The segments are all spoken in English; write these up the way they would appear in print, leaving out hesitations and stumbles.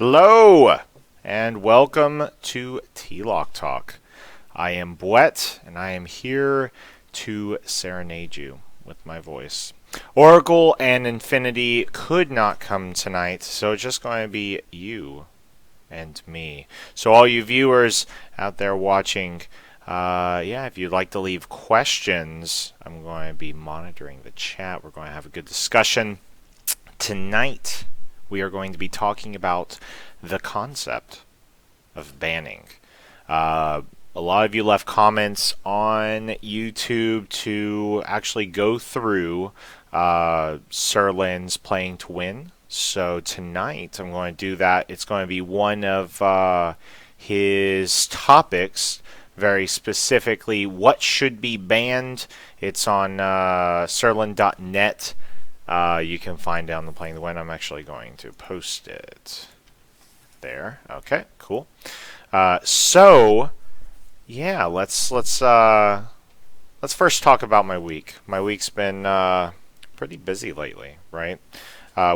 Hello, and welcome to TLOC Talk. I am Bwett, and I am here to serenade you with my voice. Oracle and Infinity could not come tonight, so it's just going to be you and me. So all you viewers out there watching, if you'd like to leave questions, I'm going to be monitoring the chat. We're going to have a good discussion. Tonight, we are going to be talking about the concept of banning. A lot of you left comments on YouTube to actually go through Sirlin's Playing to Win. So tonight I'm going to do that. It's going to be one of his topics, very specifically what should be banned. It's on sirlin.net. You can find down the Playing to Win. I'm actually going to post it there. Okay, cool. So yeah, let's first talk about my week. My week's been pretty busy lately, right?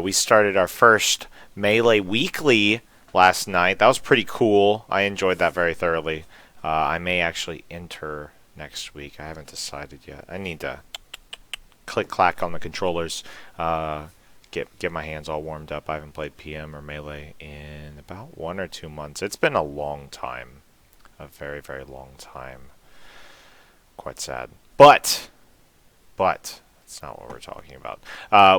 We started our first Melee Weekly last night. That was pretty cool. I enjoyed that very thoroughly. I may actually enter next week. I haven't decided yet. I need to click-clack on the controllers, get my hands all warmed up. I haven't played PM or Melee in about 1 or 2 months. It's been a long time. A very, very long time. Quite sad. But, that's not what we're talking about.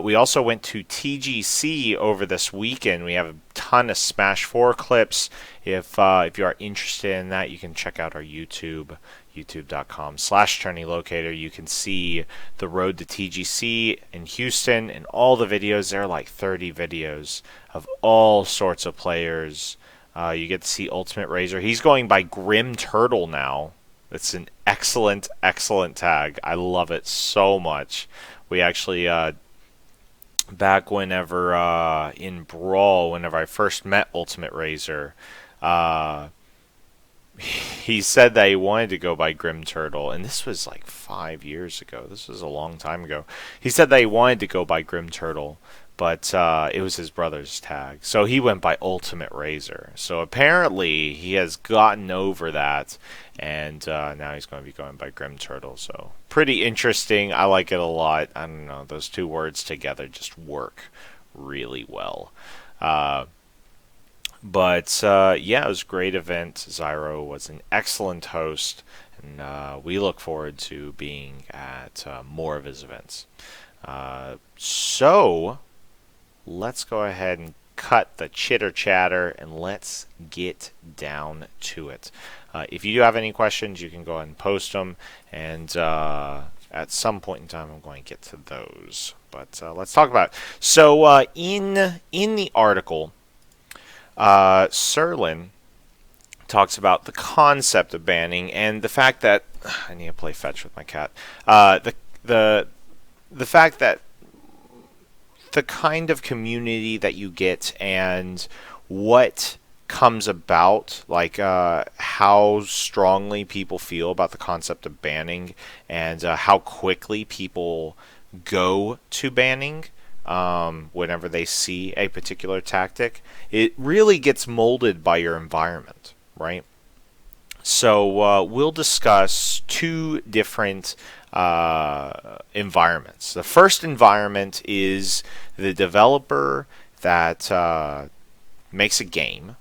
We also went to TGC over this weekend. We have a ton of Smash 4 clips. If you are interested in that, you can check out our YouTube, youtube.com/tourneylocator. You can see the road to TGC in Houston and all the videos. There are like 30 videos of all sorts of players. You get to see Ultimate Razor. He's going by Grim Turtle now. It's an excellent, excellent tag. I love it so much. We actually, back whenever in Brawl, whenever I first met Ultimate Razor, he said that he wanted to go by Grim Turtle, and this was like 5 years ago. This was a long time ago. He said that he wanted to go by Grim Turtle, but it was his brother's tag. So he went by Ultimate Razor. So apparently he has gotten over that, and now he's going to be going by Grim Turtle. So pretty interesting. I like it a lot. I don't know. Those two words together just work really well. But yeah, it was a great event. Zyro was an excellent host, and we look forward to being at more of his events. So let's go ahead and cut the chitter chatter and let's get down to it. If you do have any questions, you can go ahead and post them, and at some point in time I'm going to get to those. But let's talk about it. So in the article, Sirlin talks about the concept of banning and the fact that I need to play fetch with my cat. The fact that the kind of community that you get and what comes about, like how strongly people feel about the concept of banning and how quickly people go to banning whenever they see a particular tactic, it really gets molded by your environment, right? So we'll discuss two different environments. The first environment is the developer that makes a game,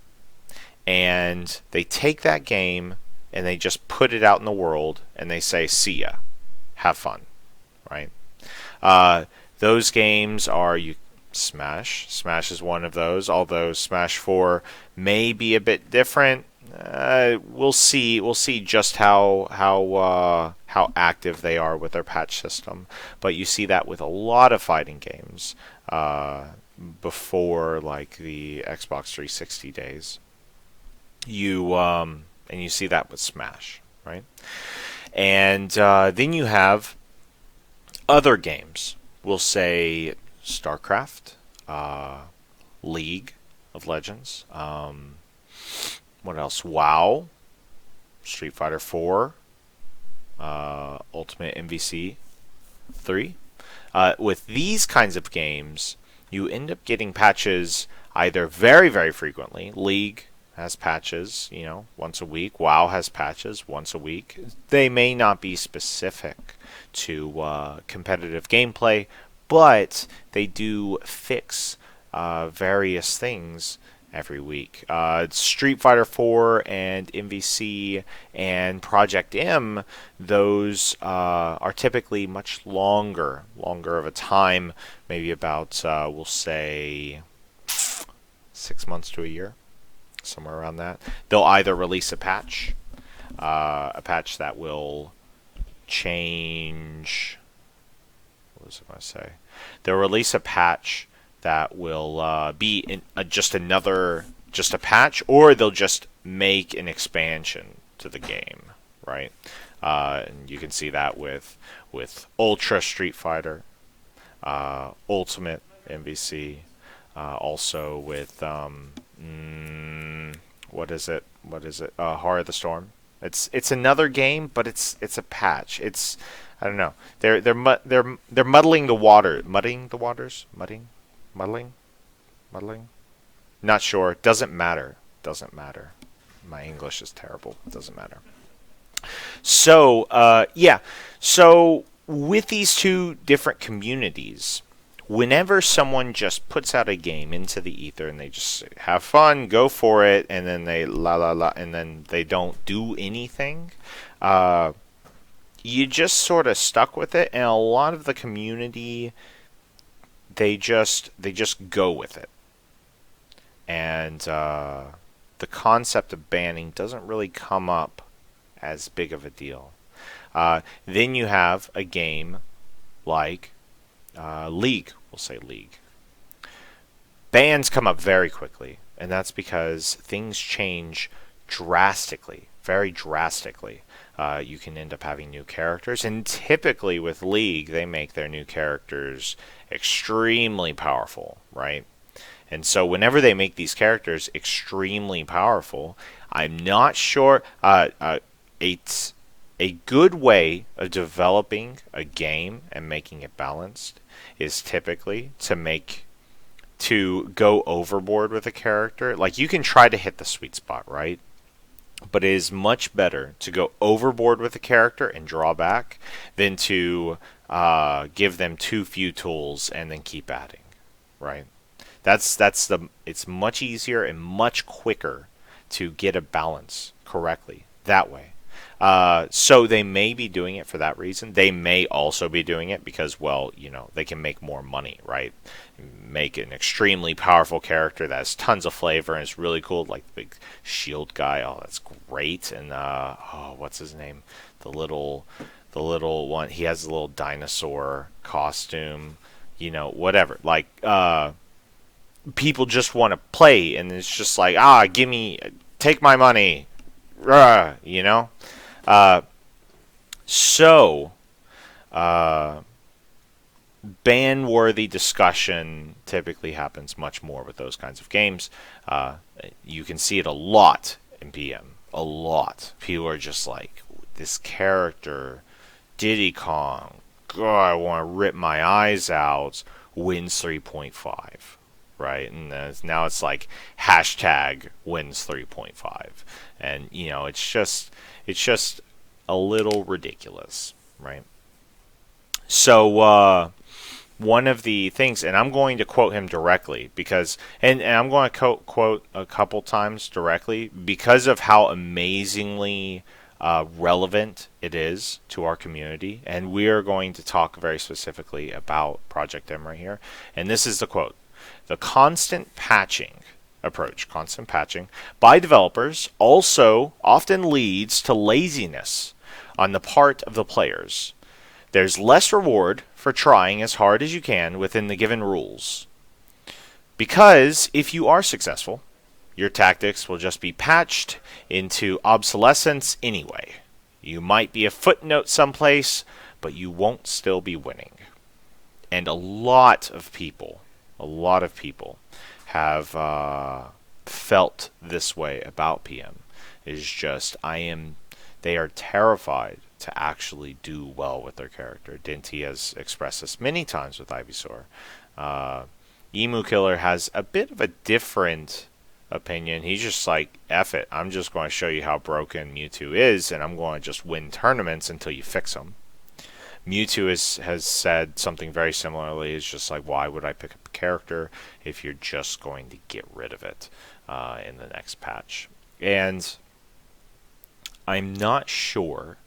and they take that game and they just put it out in the world and they say, see ya, have fun, right? Those games are Smash. Smash is one of those, although Smash 4 may be a bit different. We'll see just how active they are with their patch system. But you see that with a lot of fighting games before, like the Xbox 360 days. And you see that with Smash, right? And then you have other games. We'll say StarCraft, League of Legends. What else? WoW, Street Fighter 4, Ultimate MVC 3. With these kinds of games, you end up getting patches either very, very frequently. League has patches, once a week. WoW has patches once a week. They may not be specific to competitive gameplay, but they do fix various things every week. Street Fighter 4 and MVC and Project M, those are typically much longer of a time, maybe about, we'll say, 6 months to a year, somewhere around that. They'll either release a patch that will change. What was I going to say? They'll release a patch that will be just a patch, or they'll just make an expansion to the game, right? And you can see that with Ultra Street Fighter, Ultimate MVC, also with what is it? Heart of the Storm. It's another game, but it's a patch. I don't know. They're muddling the water. Muddling. Not sure. Doesn't matter. My English is terrible. Doesn't matter. So yeah. So with these two different communities, whenever someone just puts out a game into the ether and they just have fun, go for it, and then they and then they don't do anything, you just sort of stuck with it, and a lot of the community, they just go with it. And the concept of banning doesn't really come up as big of a deal. Then you have a game like League. We'll say League. Bans come up very quickly, and that's because things change drastically, very drastically. You can end up having new characters, and typically with League, they make their new characters extremely powerful, right? And so whenever they make these characters extremely powerful, I'm not sure. It's a good way of developing a game and making it balanced is typically to go overboard with a character. Like, you can try to hit the sweet spot, right? But it is much better to go overboard with a character and draw back than to give them too few tools and then keep adding, right? It's much easier and much quicker to get a balance correctly that way. So they may be doing it for that reason. They may also be doing it because, well, they can make more money, right? Make an extremely powerful character that has tons of flavor and is really cool, like the big shield guy. Oh, that's great. And what's his name? The little one. He has a little dinosaur costume. Whatever. Like, people just want to play, and it's just like, take my money. So, ban-worthy discussion typically happens much more with those kinds of games. You can see it a lot in PM. A lot. People are just like, this character, Diddy Kong, God, I want to rip my eyes out, wins 3.5. Right? And now it's like hashtag wins 3.5. And, it's just a little ridiculous, right? So, one of the things, and I'm going to quote him directly because, and I'm going to quote a couple times directly because of how amazingly relevant it is to our community. And we are going to talk very specifically about Project M right here. And this is the quote. The constant patching by developers also often leads to laziness on the part of the players. There's less reward for trying as hard as you can within the given rules. Because if you are successful, your tactics will just be patched into obsolescence anyway. You might be a footnote someplace, but you won't still be winning. And a lot of people have felt this way about PM. Is just they are terrified to actually do well with their character. Dinty has expressed this many times with Ivysaur. Emu Killer has a bit of a different opinion. He's just like, F it, I'm just going to show you how broken Mewtwo is, and I'm going to just win tournaments until you fix him. Mewtwo has said something very similarly. It's just like, why would I pick up a character if you're just going to get rid of it in the next patch? And I'm not sure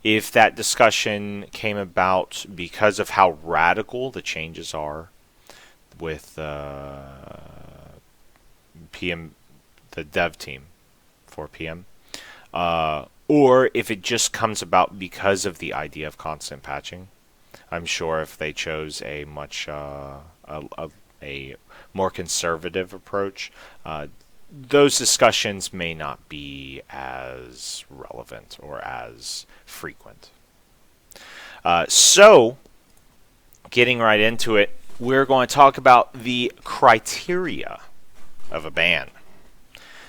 if that discussion came about because of how radical the changes are with PM, the dev team for PM, or if it just comes about because of the idea of constant patching. I'm sure if they chose a much a more conservative approach, those discussions may not be as relevant or as frequent. So, getting right into it, we're going to talk about the criteria of a ban.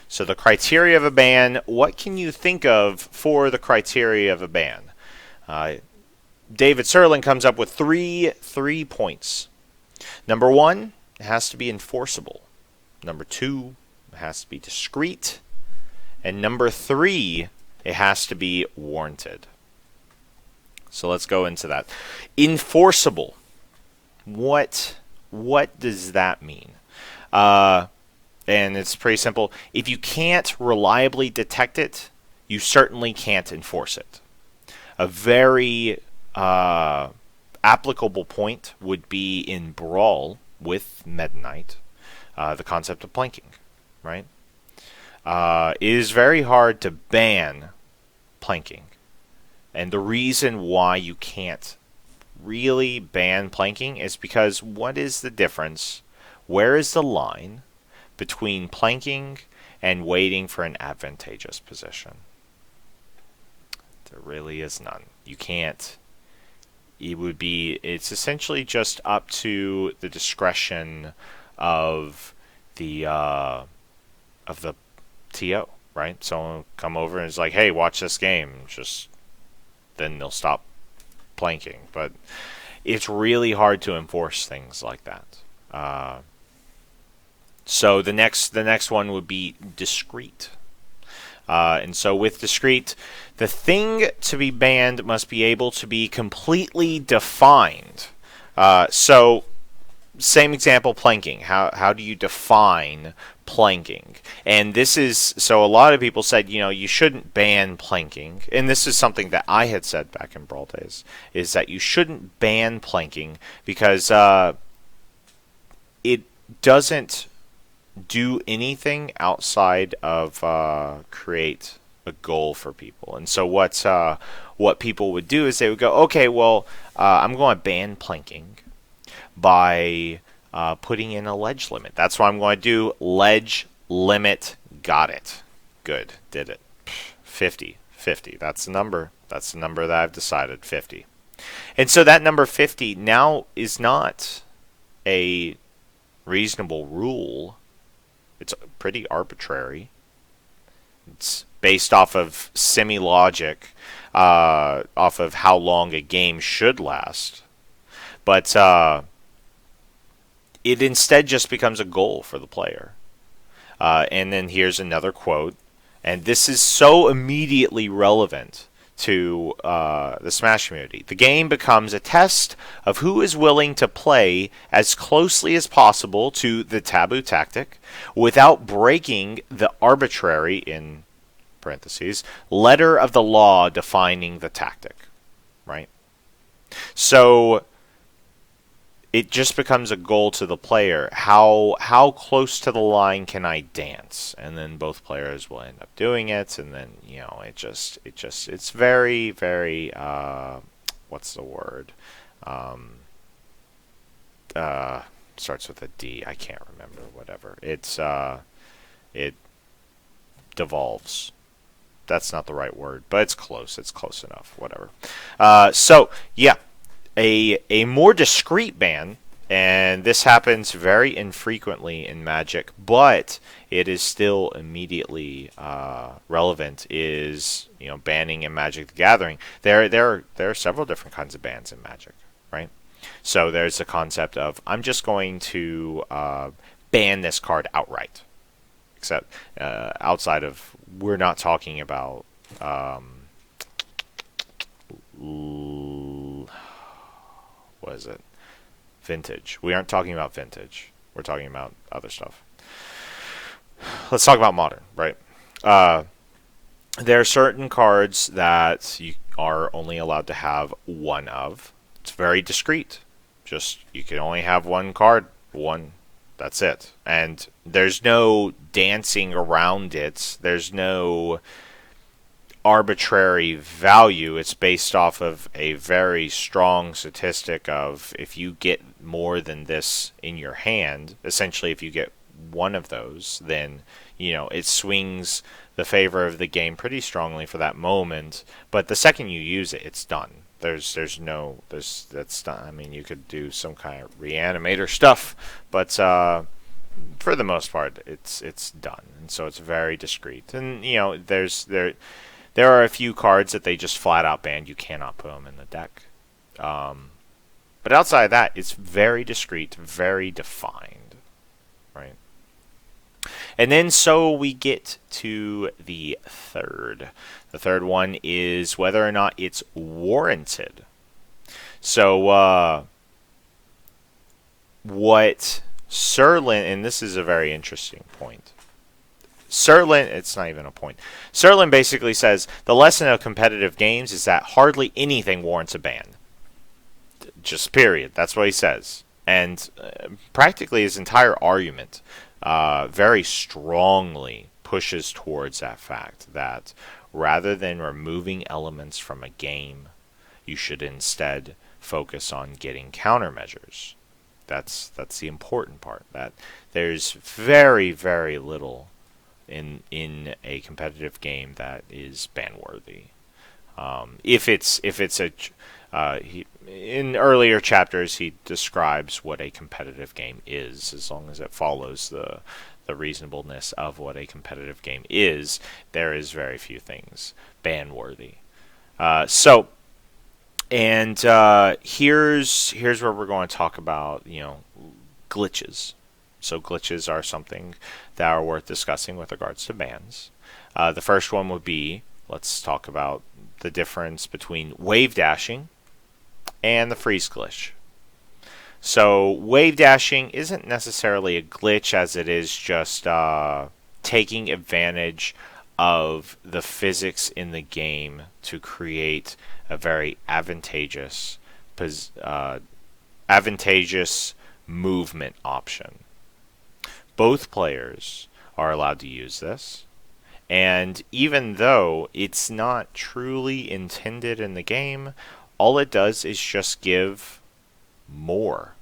So the criteria of a ban, what can you think of for the criteria of a ban? David Sirlin comes up with three points. Number one, it has to be enforceable. Number two, it has to be discreet. And number three, it has to be warranted. So let's go into that. Enforceable. What does that mean? And it's pretty simple. If you can't reliably detect it, you certainly can't enforce it. A very applicable point would be in Brawl with Meta Knight, the concept of planking, right? It is very hard to ban planking. And the reason why you can't really ban planking is because what is the difference? Where is the line between planking and waiting for an advantageous position? There really is none. You can't. It's essentially just up to the discretion of the TO, right? Someone will come over and is like, hey, watch this game. Then they'll stop planking. But it's really hard to enforce things like that. So the next one would be discreet. And so with discreet, the thing to be banned must be able to be completely defined. So same example, planking. How do you define planking? And this is, so a lot of people said, you shouldn't ban planking. And this is something that I had said back in Brawl days, is that you shouldn't ban planking because it doesn't do anything outside of create a goal for people. And so what people would do is they would go, okay, well, I'm going to ban planking by putting in a ledge limit. That's what I'm going to do. Ledge limit. Got it. Good. Did it. 50. That's the number. That's the number that I've decided. 50. And so that number 50 now is not a reasonable rule. It's pretty arbitrary. It's based off of semi-logic, off of how long a game should last. But it instead just becomes a goal for the player. And then here's another quote. And this is so immediately relevant to the Smash community. The game becomes a test of who is willing to play as closely as possible to the taboo tactic without breaking the arbitrary, in parentheses, letter of the law defining the tactic. Right? So it just becomes a goal to the player. How close to the line can I dance? And then both players will end up doing it, and then it's very, very what's the word? Starts with a D. I can't remember. Whatever. It devolves. That's not the right word, but it's close. It's close enough. Whatever. So yeah. A more discreet ban, and this happens very infrequently in Magic, but it is still immediately relevant, is banning in Magic the Gathering. There are several different kinds of bans in Magic, right? So there's the concept of I'm just going to ban this card outright. Except outside of, we're not talking about what is it? Vintage. We aren't talking about vintage. We're talking about other stuff. Let's talk about modern, right? There are certain cards that you are only allowed to have one of. It's very discreet. Just, you can only have one card. One. That's it. And there's no dancing around it. There's no arbitrary value. It's based off of a very strong statistic of if you get more than this in your hand, essentially if you get one of those, then it swings the favor of the game pretty strongly for that moment. But the second you use it, it's done. That's done. I mean, you could do some kind of reanimator stuff, but for the most part, it's done. And so it's very discreet. And there are a few cards that they just flat out ban. You cannot put them in the deck. But outside of that, it's very discreet, very defined, right? And then so we get to the third. The third one is whether or not it's warranted. So what Sirlin, and this is a very interesting point. Sirlin, it's not even a point. Sirlin basically says the lesson of competitive games is that hardly anything warrants a ban. Just period. That's what he says. And practically his entire argument very strongly pushes towards that fact that rather than removing elements from a game, you should instead focus on getting countermeasures. That's the important part. That there's very, very little in a competitive game that is ban worthy. If it's in earlier chapters he describes what a competitive game is, as long as it follows the reasonableness of what a competitive game is. There is very few things ban worthy. Here's where we're going to talk about glitches. So glitches are something that are worth discussing with regards to bans. The first one would be, let's talk about the difference between wave dashing and the freeze glitch. So wave dashing isn't necessarily a glitch, as it is just taking advantage of the physics in the game to create a very advantageous movement option. Both players are allowed to use this, and even though it's not truly intended in the game, all it does is just give more.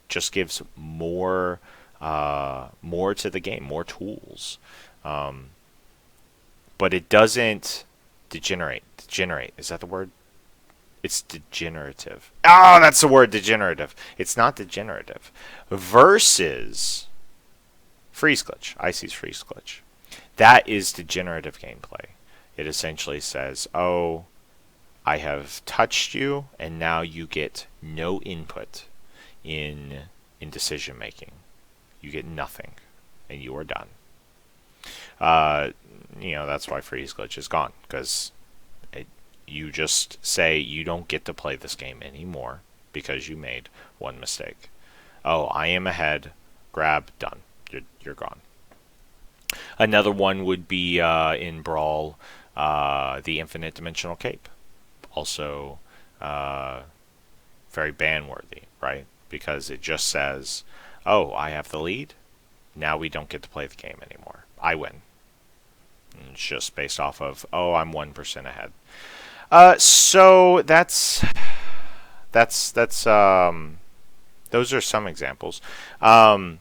Just gives more to the game, more tools. But it doesn't degenerate. Degenerate, is that the word? It's degenerative. Oh, that's the word, degenerative. It's not degenerative. Versus freeze glitch, Icy's freeze glitch. That is degenerative gameplay. It essentially says, oh, I have touched you, and now you get no input in decision making. You get nothing, and you are done. That's why freeze glitch is gone, because you just say you don't get to play this game anymore because you made one mistake. Oh, I am ahead. Grab, done. You're gone. Another one would be in Brawl, the infinite dimensional cape. Also, very ban-worthy, right? Because it just says, oh, I have the lead. Now we don't get to play the game anymore. I win. And it's just based off of, oh, I'm 1% ahead. So those are some examples. And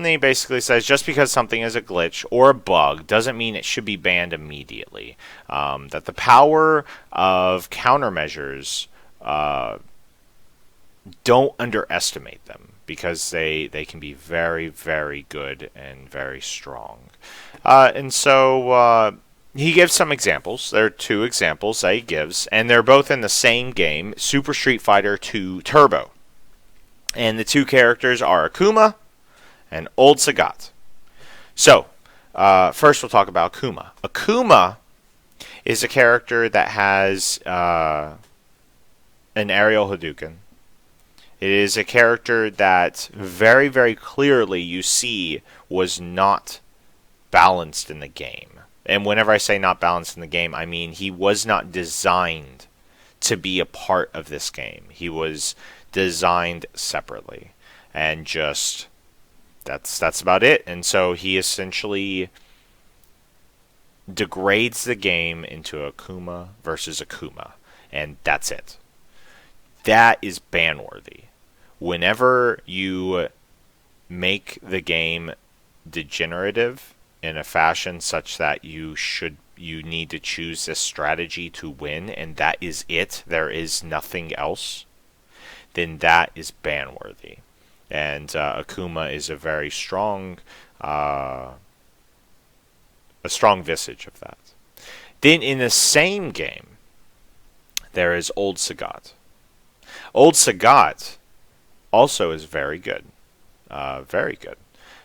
he basically says just because something is a glitch or a bug doesn't mean it should be banned immediately. That the power of countermeasures, don't underestimate them, because they can be very, very good and very strong. And so he gives some examples. There are two examples that he gives, and they're both in the same game, Super Street Fighter 2 Turbo. And the two characters are Akuma and Old Sagat. So, first we'll talk about Akuma. Akuma is a character that has an aerial Hadouken. It is a character that very, very clearly you see was not balanced in the game. And whenever I say not balanced in the game, I mean he was not designed to be a part of this game. He was designed separately. And just, that's about it. And so he essentially degrades the game into Akuma versus Akuma. And that's it. That is ban-worthy. Whenever you make the game degenerative in a fashion such that you need to choose this strategy to win, and that is it, there is nothing else, then that is ban-worthy. And Akuma is a very strong visage of that. Then in the same game, there is Old Sagat. Old Sagat also is very good. Very good.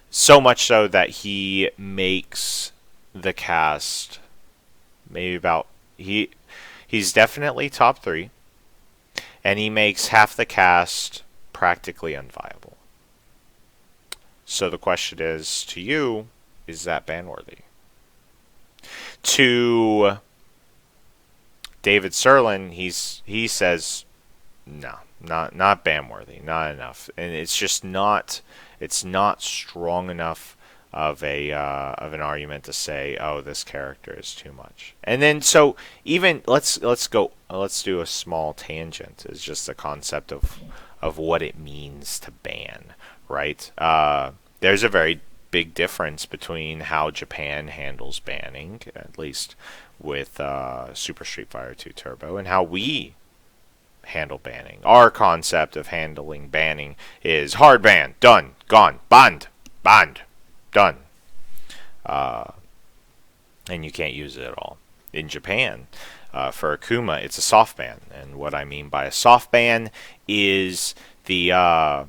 So much so that he makes the cast maybe about... He's definitely top 3. And he makes half the cast practically unviable. So the question is, to you, is that ban-worthy? To David Sirlin, he says, no, not ban-worthy, not enough, and it's just not strong enough of an argument to say, oh, this character is too much. And then so even let's do a small tangent. Is just the concept of what it means to ban, right? There's a very big difference between how Japan handles banning, at least with Super Street Fighter 2 Turbo, and how we handle banning. Our concept of handling banning is hard ban, done, gone, banned, done. And you can't use it at all. In Japan, for Akuma, it's a soft ban. And what I mean by a soft ban is technically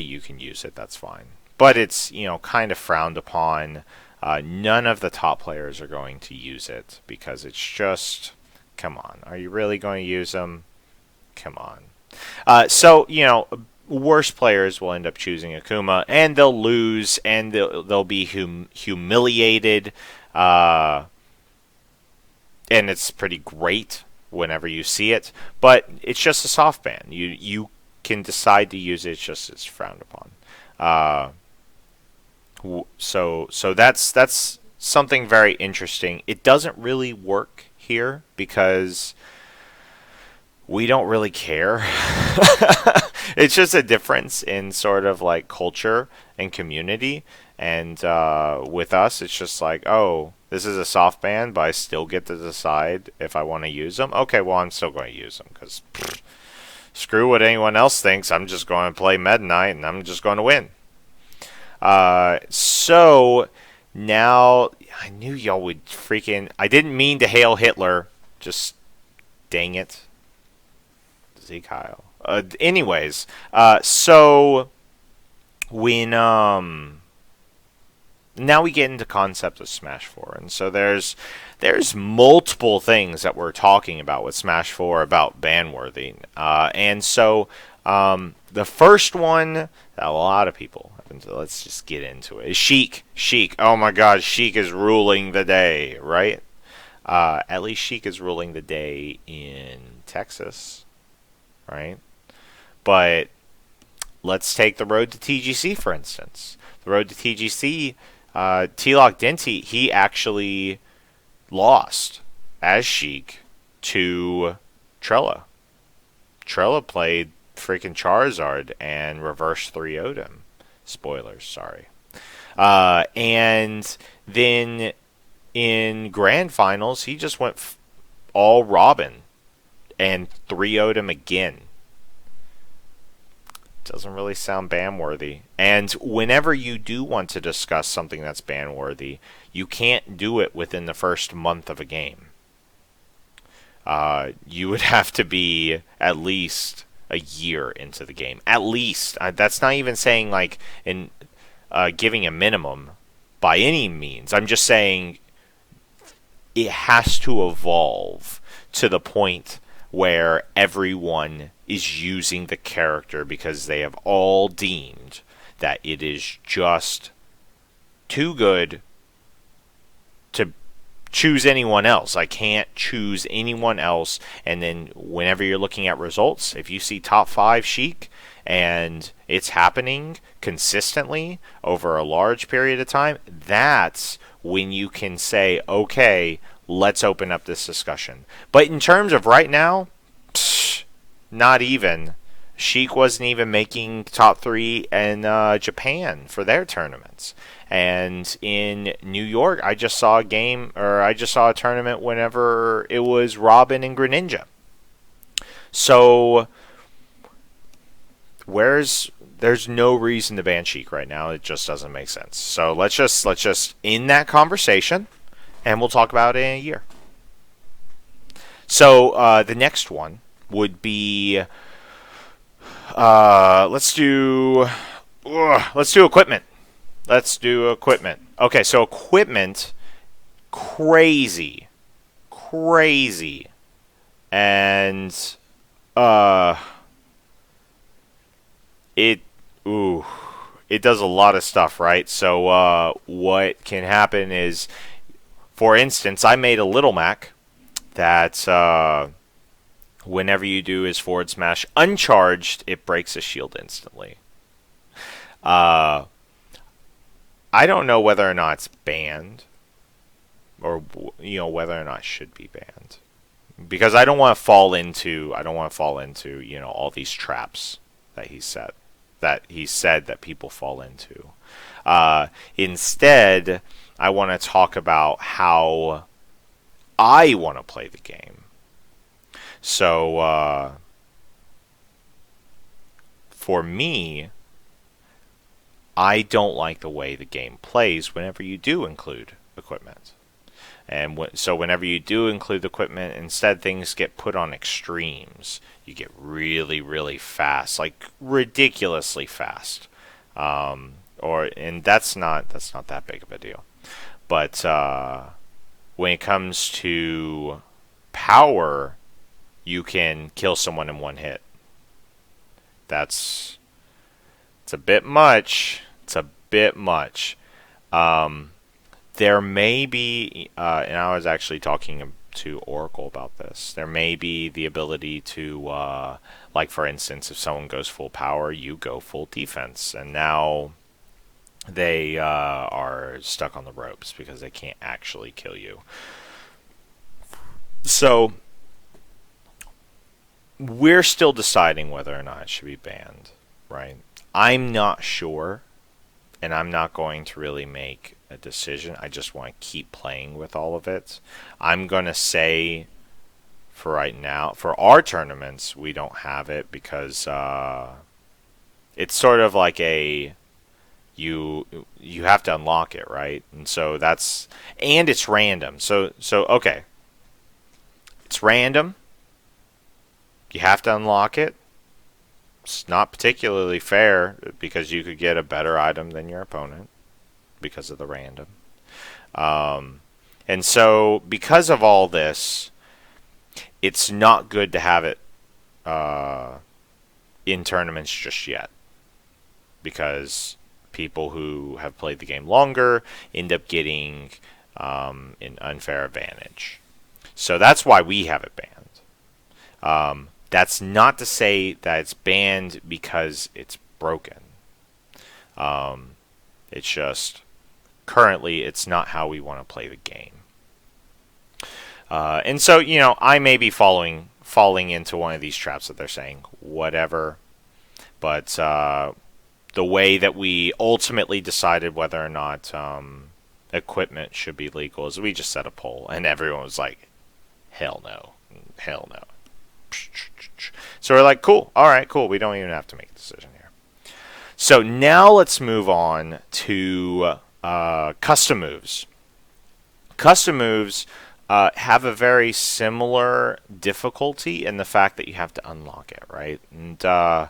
you can use it, that's fine. But it's, kind of frowned upon. None of the top players are going to use it because it's just, come on, are you really going to use them? Come on. So, worse players will end up choosing Akuma, and they'll lose, and they'll be humiliated. And it's pretty great whenever you see it, but it's just a soft ban. You can decide to use it, it's frowned upon. So that's something very interesting. It doesn't really work here because we don't really care. It's just a difference in sort of like culture and community. And with us, it's just like, oh, this is a soft ban, but I still get to decide if I want to use them. Okay, well, I'm still going to use them because screw what anyone else thinks. I'm just going to play Meta Knight and I'm just going to win. So now I knew y'all would freaking... I didn't mean to hail Hitler. Just dang it. Z Kyle. Anyways, so when now we get into concept of Smash 4, and so there's multiple things that we're talking about with Smash 4 about ban-worthy, and so the first one that a lot of people have been, let's just get into it, is Sheik. Oh my God, Sheik is ruling the day, right? At least Sheik is ruling the day in Texas, right? But let's take the road to TGC, for instance. The road to TGC, TLOC Denti, he actually lost as Sheik to Trella. Trella played freaking Charizard and reverse 3-0'd him. Spoilers, sorry. And then in Grand Finals, he just went all Robin and 3-0'd him again. Doesn't really sound ban-worthy. And whenever you do want to discuss something that's ban-worthy, you can't do it within the first month of a game. You would have to be at least a year into the game, at least. That's not even saying like in giving a minimum by any means. I'm just saying it has to evolve to the point where everyone is using the character because they have all deemed that it is just too good to choose anyone else. I can't choose anyone else. And then whenever you're looking at results, if you see top 5 Sheik and it's happening consistently over a large period of time, that's when you can say, okay, let's open up this discussion. But in terms of right now, not even. Sheik wasn't even making top 3 in Japan for their tournaments. And in New York, I just saw a tournament whenever it was Robin and Greninja. So there's no reason to ban Sheik right now. It just doesn't make sense. So let's just end that conversation, and we'll talk about it in a year. So the next one would be let's do equipment. Let's do equipment. Okay, so equipment, crazy, and it does a lot of stuff, right? So what can happen is, for instance, I made a Little Mac that whenever you do his forward smash uncharged, it breaks a shield instantly. I don't know whether or not it's banned, or whether or not it should be banned, because I don't want to fall into all these traps that he said that people fall into. Instead, I want to talk about how I want to play the game. So for me, I don't like the way the game plays whenever you do include equipment. And so whenever you do include equipment, instead things get put on extremes. You get really, really fast, like ridiculously fast. And that's not that big of a deal. But when it comes to power, you can kill someone in one hit. It's a bit much. There may be, and I was actually talking to Oracle about this, there may be the ability to, like for instance, if someone goes full power, you go full defense, and now they are stuck on the ropes because they can't actually kill you. So we're still deciding whether or not it should be banned, right? I'm not sure, and I'm not going to really make a decision. I just want to keep playing with all of it. I'm going to say for right now, for our tournaments, we don't have it because it's sort of like you have to unlock it, right? And so and it's random. So okay. It's random. You have to unlock it. It's not particularly fair because you could get a better item than your opponent because of the random. And so because of all this, it's not good to have it in tournaments just yet, because people who have played the game longer end up getting an unfair advantage. So that's why we have it banned. That's not to say that it's banned because it's broken. It's just currently it's not how we want to play the game. And so, I may be falling into one of these traps that they're saying, whatever. But the way that we ultimately decided whether or not equipment should be legal is we just set a poll, and everyone was like, hell no. So we're like, cool, all right, cool. We don't even have to make a decision here. So now let's move on to custom moves. Custom moves have a very similar difficulty in the fact that you have to unlock it, right? And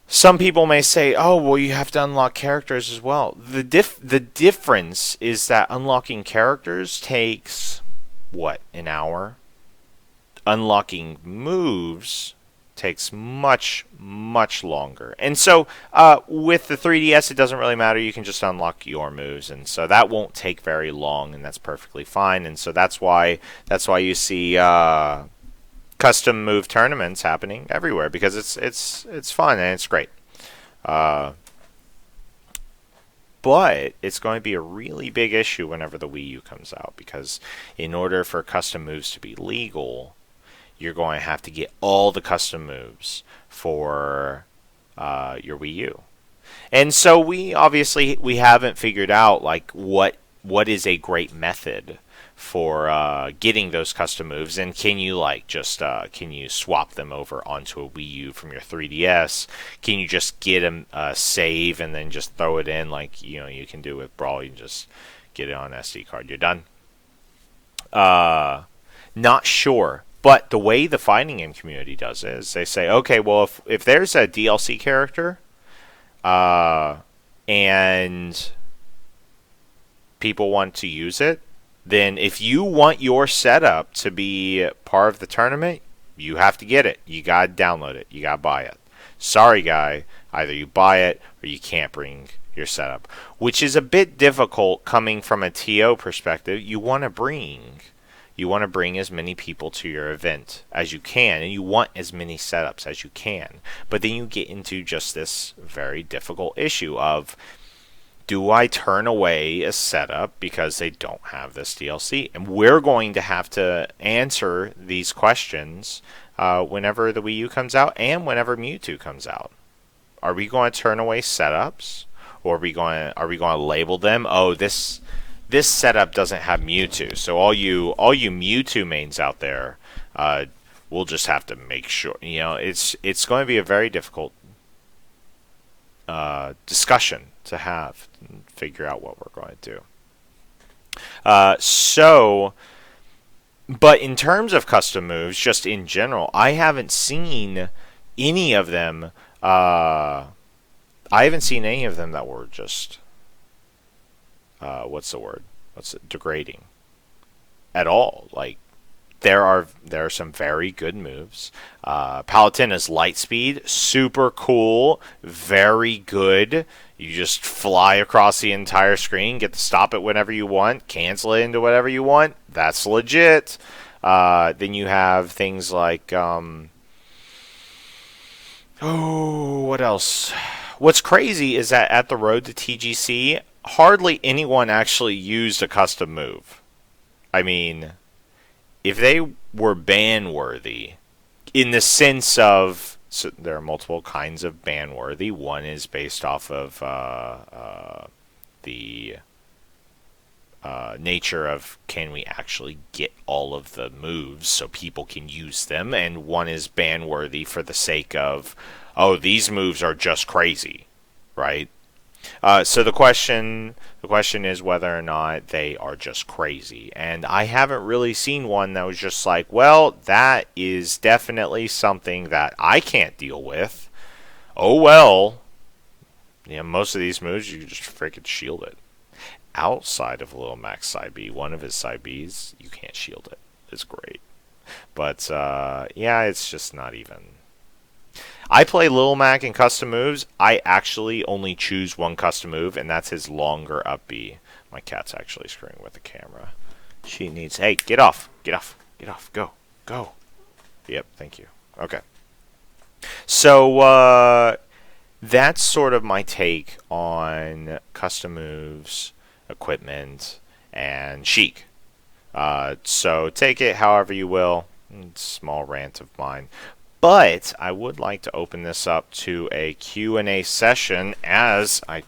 some people may say, "Oh, well, you have to unlock characters as well." The difference is that unlocking characters takes what, an hour? Unlocking moves takes much, much longer. And so with the 3DS, it doesn't really matter. You can just unlock your moves, and so that won't take very long, and that's perfectly fine. And so that's why you see custom move tournaments happening everywhere, because it's fun and it's great. Uh, but it's going to be a really big issue whenever the Wii U comes out, because in order for custom moves to be legal, you're going to have to get all the custom moves for your Wii U. And so we haven't figured out like what is a great method for getting those custom moves, and can you like just can you swap them over onto a Wii U from your 3DS? Can you just get a save and then just throw it in like you can do with Brawl? You just get it on SD card. You're done. Not sure. But the way the fighting game community does it is they say, okay, well, if there's a DLC character, and people want to use it, then if you want your setup to be part of the tournament, you have to get it. You got to download it. You got to buy it. Sorry, guy. Either you buy it or you can't bring your setup, which is a bit difficult coming from a TO perspective. You want to bring as many people to your event as you can, and you want as many setups as you can. But then you get into just this very difficult issue of, do I turn away a setup because they don't have this DLC? And we're going to have to answer these questions whenever the Wii U comes out and whenever Mewtwo comes out. Are we going to turn away setups, or are we going to label them? Oh, this setup doesn't have Mewtwo, so all you Mewtwo mains out there, we'll just have to make sure. It's going to be a very difficult discussion to have and figure out what we're going to do. But in terms of custom moves, just in general, I haven't seen any of them. I haven't seen any of them that were just. What's the word? Degrading at all. Like there are some very good moves. Palutena's light speed, super cool, very good. You just fly across the entire screen, get to stop it whenever you want, cancel it into whatever you want. That's legit. Then you have things like what else? What's crazy is that at the Road to TGC, hardly anyone actually used a custom move. I mean, if they were ban-worthy, in the sense of, so there are multiple kinds of ban-worthy. One is based off of the nature of, can we actually get all of the moves so people can use them, and one is ban-worthy for the sake of, oh, these moves are just crazy, right? So the question is whether or not they are just crazy, and I haven't really seen one that was just like, well, that is definitely something that I can't deal with. Oh well, most of these moves you can just freaking shield it. Outside of Lil Mac's side B, one of his side Bs, you can't shield it. It's great, but yeah, it's just not even. I play Lil Mac in custom moves. I actually only choose one custom move, and that's his longer up B. My cat's actually screwing with the camera. She needs... Hey, get off. Get off. Get off. Go. Go. Yep, thank you. Okay. So, that's sort of my take on custom moves, equipment, and Sheik. So, take it however you will. Small rant of mine. But I would like to open this up to a Q&A session as I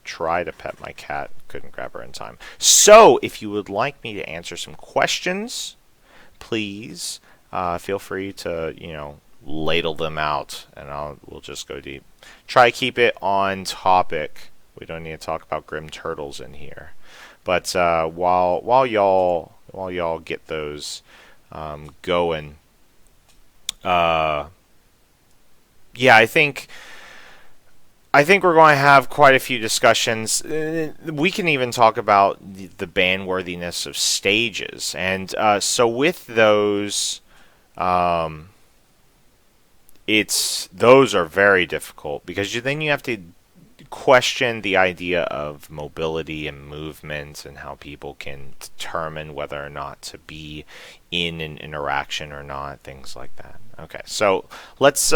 try to pet my cat. Couldn't grab her in time. So if you would like me to answer some questions, please feel free to, ladle them out, and we'll just go deep. Try to keep it on topic. We don't need to talk about Grim Turtles in here. But while y'all while y'all get those going. Yeah, I think we're going to have quite a few discussions. We can even talk about the ban-worthiness of stages, and so with those, those are very difficult because then you have to question the idea of mobility and movement and how people can determine whether or not to be in an interaction or not, things like that. Okay, so let's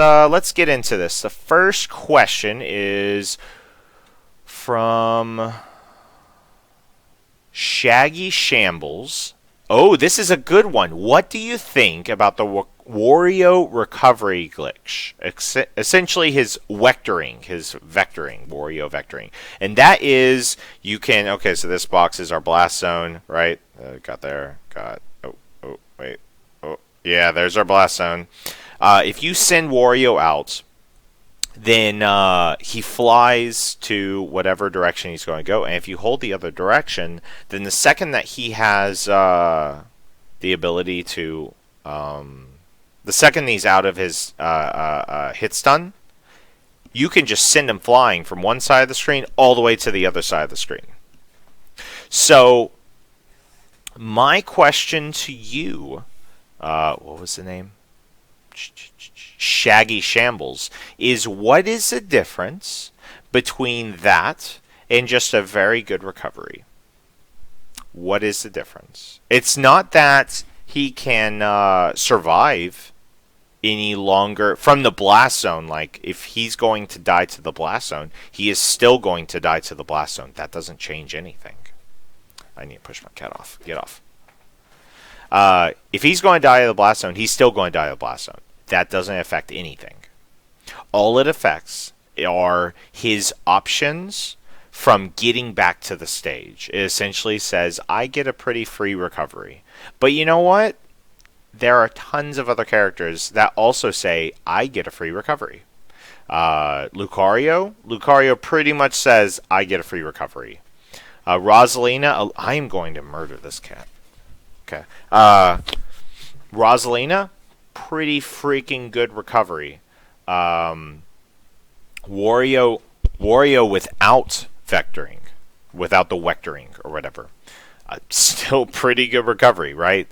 get into this. The first question is from Shaggy Shambles. Oh, this is a good one. What do you think about the Wario recovery glitch? Essentially his vectoring, Wario vectoring. And that is, you can, okay, so this box is our blast zone, right? Yeah, there's our blast zone. If you send Wario out, then he flies to whatever direction he's going to go. And if you hold the other direction, then the second that he has the ability to... the second he's out of his hit stun, you can just send him flying from one side of the screen all the way to the other side of the screen. So, my question to you... what was the name? Shaggy Shambles, is what is the difference between that and just a very good recovery? What is the difference? It's not that he can survive any longer from the blast zone. Like, if he's going to die to the blast zone, he is still going to die to the blast zone. That doesn't change anything. I need to push my cat off. Get off. If he's going to die to the blast zone, he's still going to die to the blast zone. That doesn't affect anything. All it affects are his options from getting back to the stage. It essentially says, I get a pretty free recovery. But you know what? There are tons of other characters that also say, I get a free recovery. Lucario pretty much says, I get a free recovery. Rosalina, I am going to murder this cat. Okay. Rosalina, pretty freaking good recovery. Wario without vectoring, without the vectoring or whatever, still pretty good recovery, right?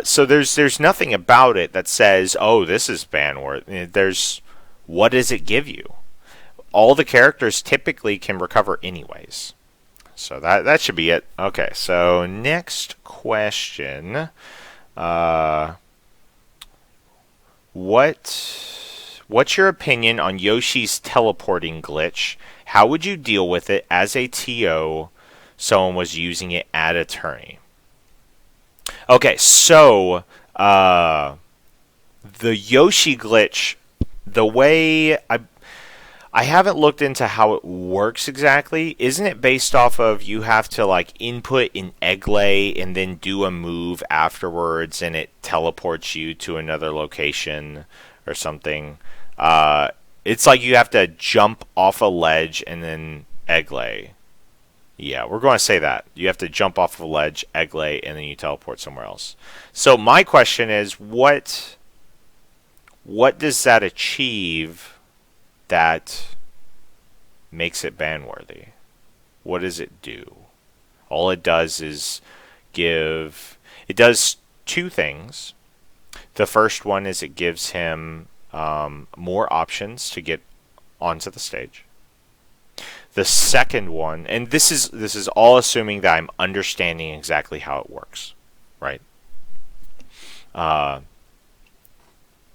So there's nothing about it that says, oh, this is ban-worthy. What does it give you? All the characters typically can recover anyways. So that should be it. Okay, so next question. What's your opinion on Yoshi's teleporting glitch? How would you deal with it as a TO someone was using it at a tourney? Okay, so the Yoshi glitch, the way I haven't looked into how it works exactly. Isn't it based off of you have to like input an egg lay and then do a move afterwards and it teleports you to another location or something? It's like you have to jump off a ledge and then egg lay. Yeah, we're going to say that. You have to jump off a ledge, egg lay, and then you teleport somewhere else. So my question is, what does that achieve that makes it ban-worthy? What does it do? All it does is it does two things. The first one is it gives him more options to get onto the stage. The second one, and this is all assuming that I'm understanding exactly how it works, right?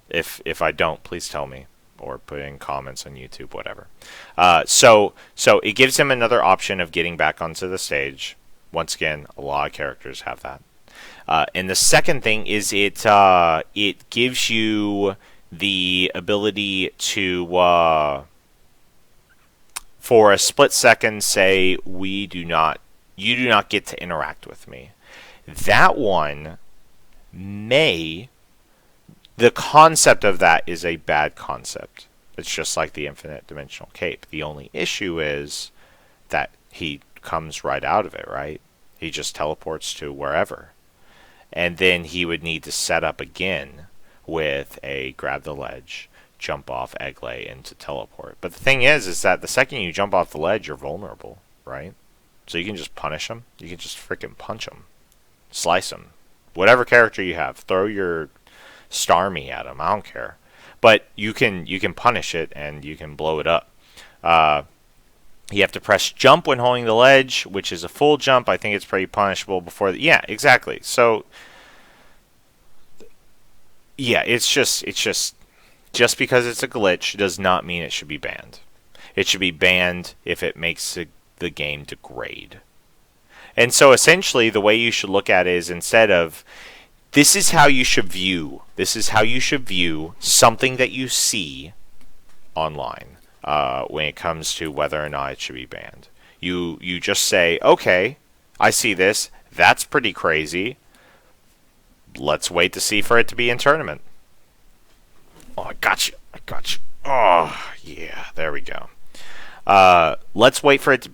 If I don't, please tell me, or put in comments on YouTube, whatever. So it gives him another option of getting back onto the stage. Once again, a lot of characters have that. And the second thing is it gives you the ability to, for a split second, say you do not get to interact with me. That one the concept of that is a bad concept. It's just like the infinite dimensional cape. The only issue is that he comes right out of it, right? He just teleports to wherever. and then he would need to set up again with a grab the ledge, jump off, egg lay into teleport. But the thing is that the second you jump off the ledge, you're vulnerable, right? So you can just punish him. You can just freaking punch him, slice him. Whatever character you have, throw your Starmie at him. I don't care. But you can punish it and you can blow it up. You have to press jump when holding the ledge, which is a full jump. I think it's pretty punishable before. Yeah, exactly. So yeah, it's just because it's a glitch does not mean it should be banned. It should be banned if it makes the game degrade. And so essentially the way you should look at it is, instead of this is how you should view something that you see online when it comes to whether or not it should be banned. You just say, okay, I see this. That's pretty crazy. Let's wait to see for it to be in tournament. Oh, I got you. Oh, yeah, there we go. Let's wait for it to...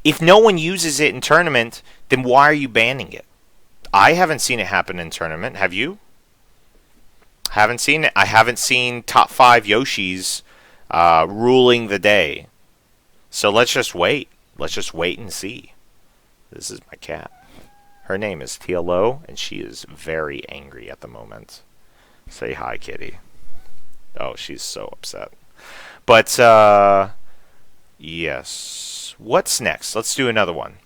If no one uses it in tournament, then why are you banning it? I haven't seen it happen in tournament. Have you? Haven't seen it. I haven't seen top 5 Yoshis ruling the day. So let's just wait. Let's just wait and see. This is my cat. Her name is TLO, and she is very angry at the moment. Say hi, kitty. Oh, she's so upset. But, yes. What's next? Let's do another one.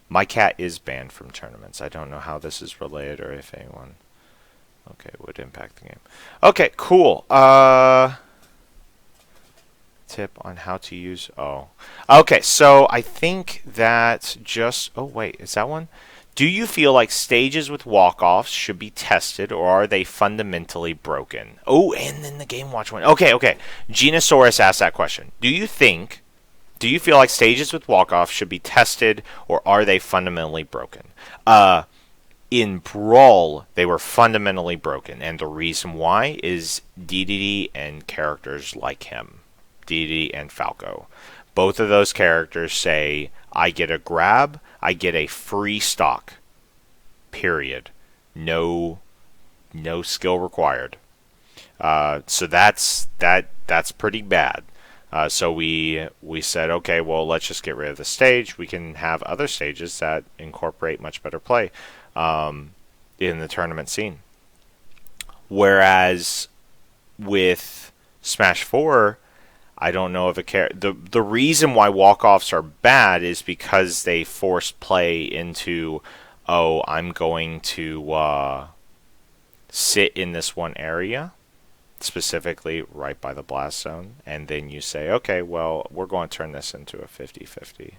My cat is banned from tournaments. I don't know how this is related or if anyone... Okay, would impact the game. Okay, cool. Tip on how to use... Oh. Okay, so I think that just... Oh, wait, is that one? Do you feel like stages with walk-offs should be tested, or are they fundamentally broken? Oh, and then the Game Watch one. Okay. Genosaurus asked that question. Do you feel like stages with walk-offs should be tested, or are they fundamentally broken? In Brawl, they were fundamentally broken, and the reason why is DDD and characters like him. DDD and Falco. Both of those characters say, I get a grab, I get a free stock. Period. No skill required. So that's pretty bad. So we said, okay, well, let's just get rid of the stage. We can have other stages that incorporate much better play in the tournament scene. Whereas with Smash 4, I don't know if the reason why walk-offs are bad is because they force play into, oh, I'm going to sit in this one area, specifically right by the blast zone, and then you say, okay, well, we're going to turn this into a 50-50.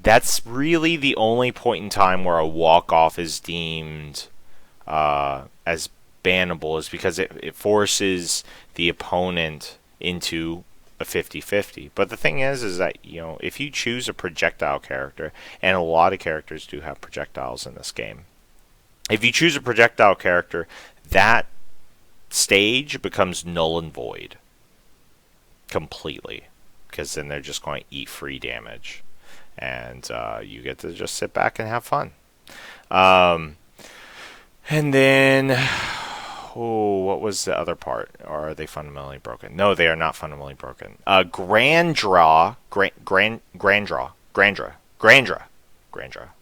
That's really the only point in time where a walk-off is deemed as bannable, is because it forces the opponent into a 50-50. But the thing is that, if you choose a projectile character, and a lot of characters do have projectiles in this game, if you choose a projectile character, that stage becomes null and void completely, because then they're just going to eat free damage, and you get to just sit back and have fun. And then, what was the other part? Or are they fundamentally broken? No, they are not fundamentally broken. Grandra.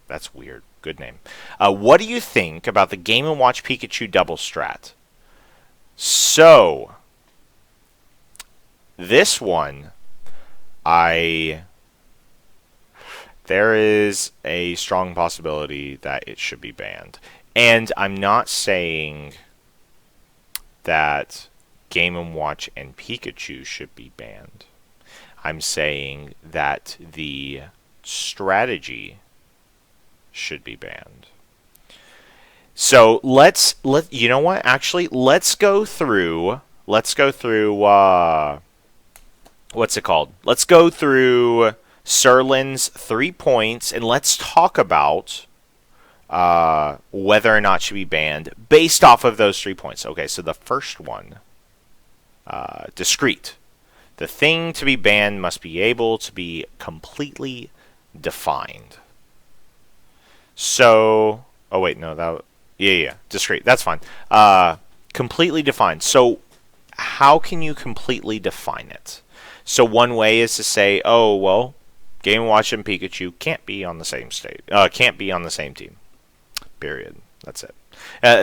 That's weird. Good name. What do you think about the Game & Watch Pikachu double strat? So, this one, there is a strong possibility that it should be banned. And I'm not saying that Game & Watch and Pikachu should be banned. I'm saying that the strategy should be banned. So you know what? Actually, let's go through what's it called? Let's go through Sirlin's 3 points, and let's talk about whether or not it should be banned based off of those 3 points. Okay, so the first one, discreet. The thing to be banned must be able to be completely defined. So, oh wait, no, yeah, discrete. That's fine. Completely defined. So, how can you completely define it? So one way is to say, oh well, Game & Watch and Pikachu can't be on the same can't be on the same team. Period. That's it.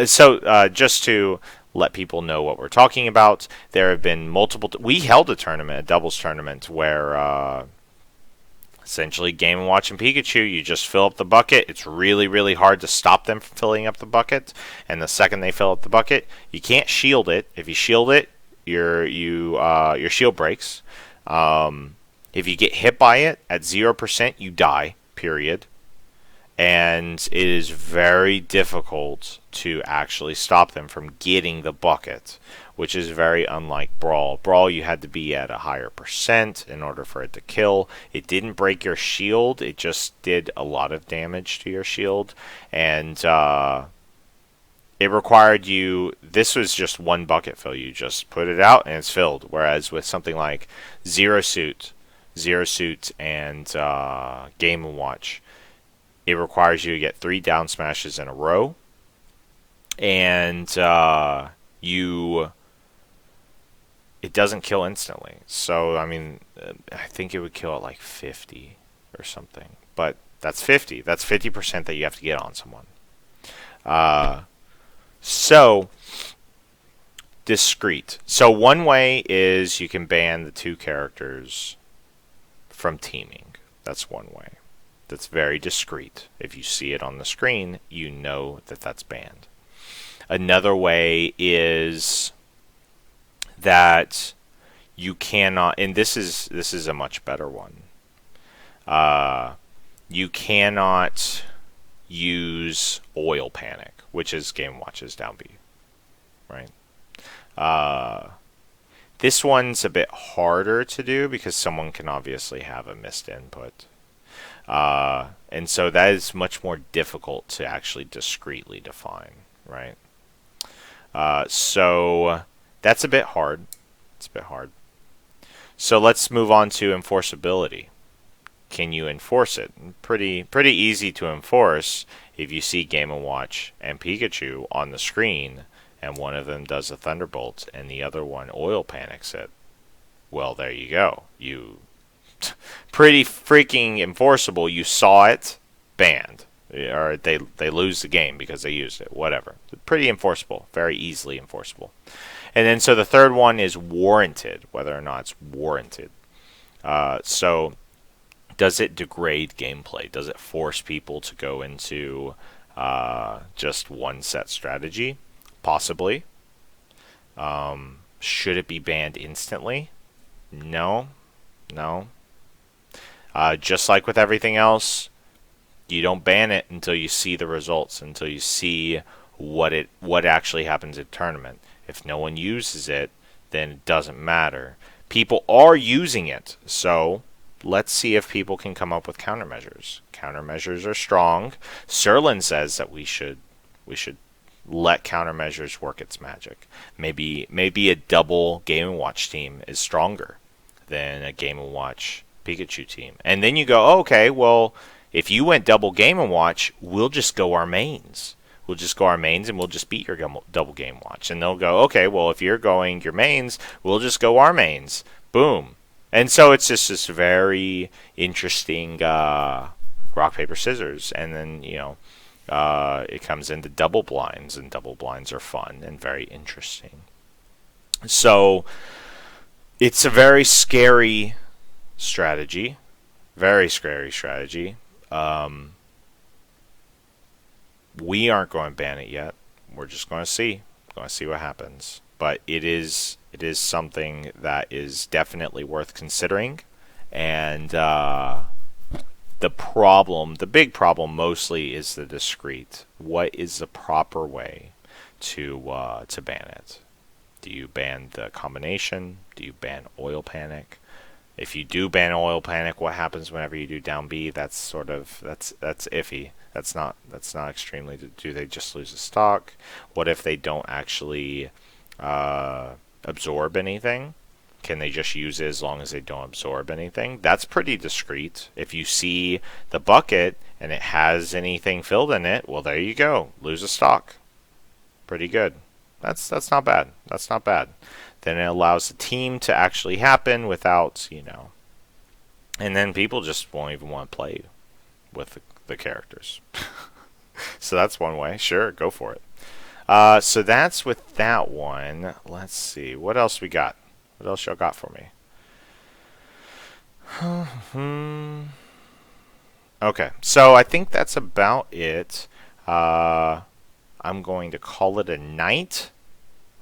So just to let people know what we're talking about, there have been multiple. We held a tournament, a doubles tournament, where essentially Game & Watch and Pikachu, you just fill up the bucket. It's really, really hard to stop them from filling up the bucket. And the second they fill up the bucket, you can't shield it. If you shield it, your shield breaks. If you get hit by it at 0%, you die. Period. And it is very difficult to actually stop them from getting the bucket, which is very unlike Brawl. Brawl, you had to be at a higher percent in order for it to kill. It didn't break your shield, it just did a lot of damage to your shield, and it required you, this was just one bucket fill, you just put it out and it's filled, whereas with something like Zero Suit and Game & Watch, it requires you to get 3 down smashes in a row, and it doesn't kill instantly. So, I mean, I think it would kill at like 50 or something. But that's 50. That's 50% that you have to get on someone. So, discrete. So, one way is you can ban the 2 characters from teaming. That's one way. That's very discreet. If you see it on the screen, you know that that's banned. Another way is that you cannot, and this is a much better one. You cannot use Oil Panic, which is Game & Watch's down B, right? This one's a bit harder to do because someone can obviously have a missed input. And so that is much more difficult to actually discreetly define, right? So that's a bit hard. It's a bit hard. So let's move on to enforceability. Can you enforce it? Pretty easy to enforce if you see Game & Watch and Pikachu on the screen and one of them does a Thunderbolt and the other one Oil Panics it. Well, there you go. Pretty freaking enforceable. You saw it, banned, or they lose the game because they used it. Whatever. Pretty enforceable. Very easily enforceable. And then so the third one is warranted, whether or not it's warranted. So does it degrade gameplay? Does it force people to go into just one set strategy? Possibly. Should it be banned instantly? No. Just like with everything else, you don't ban it until you see the results, until you see what actually happens in tournament. If no one uses it, then it doesn't matter. People are using it, so let's see if people can come up with countermeasures. Countermeasures are strong. Sirlin says that we should let countermeasures work its magic. Maybe a double Game & Watch team is stronger than a Game & Watch Pikachu team. And then you go, okay, well, if you went double Game & Watch, we'll just go our mains. We'll just go our mains and we'll just beat your double Game & Watch. And they'll go, okay, well, if you're going your mains, we'll just go our mains. Boom. And so it's just this very interesting rock, paper, scissors. And then, it comes into double blinds, and double blinds are fun and very interesting. So it's a very scary strategy. Very scary strategy. We aren't going to ban it yet. We're just going to see. Going to see what happens. But it is something that is definitely worth considering. And the big problem mostly is the discrete. What is the proper way to ban it? Do you ban the combination? Do you ban Oil Panic? If you do ban Oil Panic, what happens whenever you do down B? That's iffy. That's not extremely. Do they just lose a stock? What if they don't actually absorb anything? Can they just use it as long as they don't absorb anything? That's pretty discreet. If you see the bucket and it has anything filled in it, well, there you go. Lose a stock. Pretty good. That's not bad. That's not bad. Then it allows the team to actually happen without, and then people just won't even want to play with the characters. So that's one way. Sure, go for it. So that's with that one. Let's see. What else we got? What else y'all got for me? Okay, so I think that's about it. I'm going to call it a night.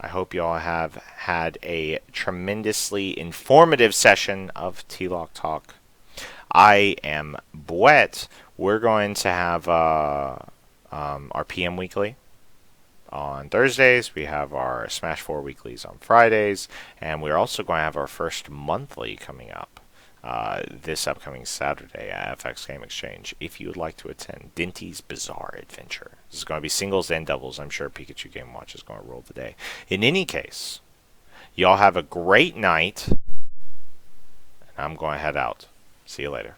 I hope y'all have had a tremendously informative session of TLOC Talk. I am Bwett. We're going to have our PM Weekly on Thursdays. We have our Smash 4 Weeklies on Fridays. And we're also going to have our first monthly coming up this upcoming Saturday at FX Game Exchange. If you would like to attend Dinty's Bizarre Adventure. This is going to be singles and doubles. I'm sure Pikachu Game Watch is going to roll today. In any case, y'all have a great night. And I'm going to head out. See you later.